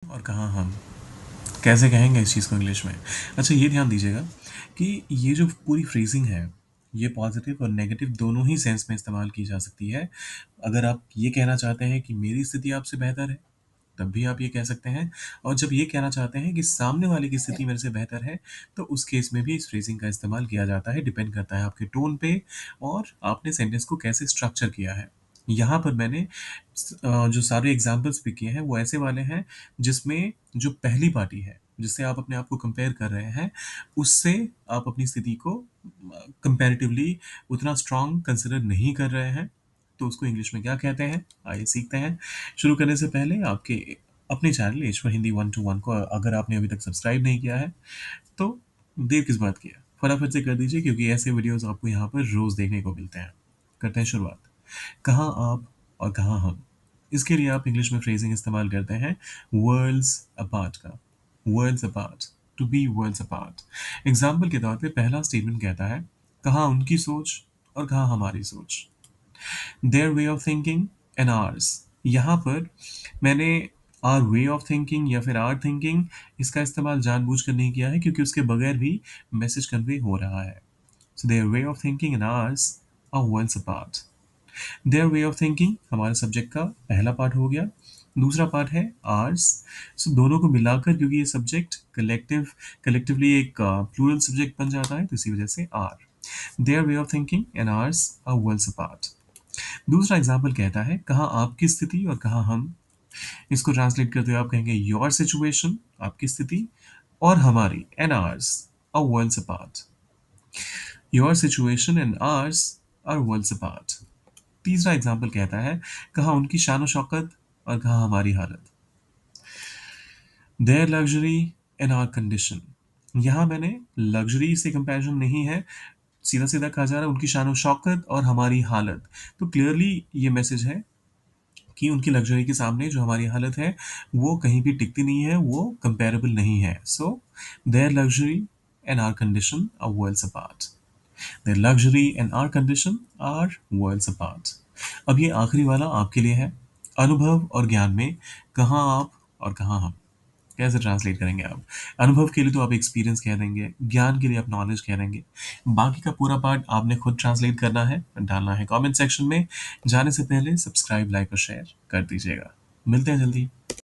और कहाँ हम कैसे कहेंगे इस चीज़ को इंग्लिश में। अच्छा, ये ध्यान दीजिएगा कि ये जो पूरी फ्रेजिंग है, ये पॉजिटिव और नेगेटिव दोनों ही सेंस में इस्तेमाल की जा सकती है। अगर आप ये कहना चाहते हैं कि मेरी स्थिति आपसे बेहतर है, तब भी आप ये कह सकते हैं। और जब ये कहना चाहते हैं कि सामने वाले की स्थिति मेरे से बेहतर है, तो उस केस में भी इस फ्रेजिंग का इस्तेमाल किया जाता है। डिपेंड करता है आपके टोन पे और आपने सेंटेंस को कैसे स्ट्रक्चर किया है। यहाँ पर मैंने जो सारे एग्जाम्पल्स पिक किए हैं वो ऐसे वाले हैं जिसमें जो पहली पार्टी है जिससे आप अपने आप को कंपेयर कर रहे हैं, उससे आप अपनी स्थिति को कंपैरेटिवली उतना स्ट्रांग कंसिडर नहीं कर रहे हैं। तो उसको इंग्लिश में क्या कहते हैं, आइए सीखते हैं। शुरू करने से पहले आपके अपने चैनल ईश्वर हिंदी 121 को अगर आपने अभी तक सब्सक्राइब नहीं किया है, तो देर किस बात की है, फटाफट से कर दीजिए, क्योंकि ऐसे वीडियोस आपको यहाँ पर रोज देखने को मिलते हैं। करते हैं शुरुआत। कहाँ आप और कहाँ हम, इसके लिए आप इंग्लिश में फ्रेजिंग इस्तेमाल करते हैं वर्ल्ड्स अपार्ट का। Worlds apart, to be worlds apart. Example के तौर पे पहला स्टेटमेंट कहता है कहाँ उनकी सोच और कहाँ हमारी सोच। Their way of thinking and ours. यहाँ पर मैंने आर वे ऑफ थिंकिंग या फिर आर थिंकिंग, इसका इस्तेमाल जानबूझकर नहीं किया है क्योंकि उसके बगैर भी मैसेज कन्वे हो रहा है। So their way of thinking and ours are worlds apart. Their way of thinking हमारे सब्जेक्ट का पहला पार्ट हो गया। दूसरा पार्ट है आर्स। सो दोनों को मिलाकर, क्योंकि ये सब्जेक्ट कलेक्टिवली एक प्लूरल सब्जेक्ट बन जाता है, तो इसी वजह से are. Their way of thinking and ours are worlds apart. दूसरा एग्जाम्पल कहता है कहाँ आपकी स्थिति और कहाँ हम। इसको ट्रांसलेट करते हुए आप कहेंगे योर सिचुएशन, आपकी स्थिति, और हमारी, and ours, are worlds apart. Your situation and ours are worlds apart. तीसरा एग्जाम्पल कहता है कहाँ उनकी शान शौकत और कहाँ हमारी हालत। Their luxury and our condition. यहाँ मैंने लग्जरी से कंपैरिजन नहीं है, सीधा सीधा कहा जा रहा है उनकी शान शौकत और हमारी हालत। तो क्लियरली ये मैसेज है कि उनकी लग्जरी के सामने जो हमारी हालत है वो कहीं भी टिकती नहीं है, वो कंपेरेबल नहीं है। So their luxury and our condition are worlds apart. Their luxury and our condition are worlds apart. अब ये आखिरी वाला आपके लिए है। अनुभव और ज्ञान में कहाँ आप और कहाँ हम, कैसे ट्रांसलेट करेंगे आप। अनुभव के लिए तो आप एक्सपीरियंस कह देंगे, ज्ञान के लिए आप नॉलेज कह देंगे। बाकी का पूरा पार्ट आपने खुद ट्रांसलेट करना है, डालना है कमेंट सेक्शन में। जाने से पहले सब्सक्राइब, लाइक और शेयर कर दीजिएगा। मिलते हैं जल्दी।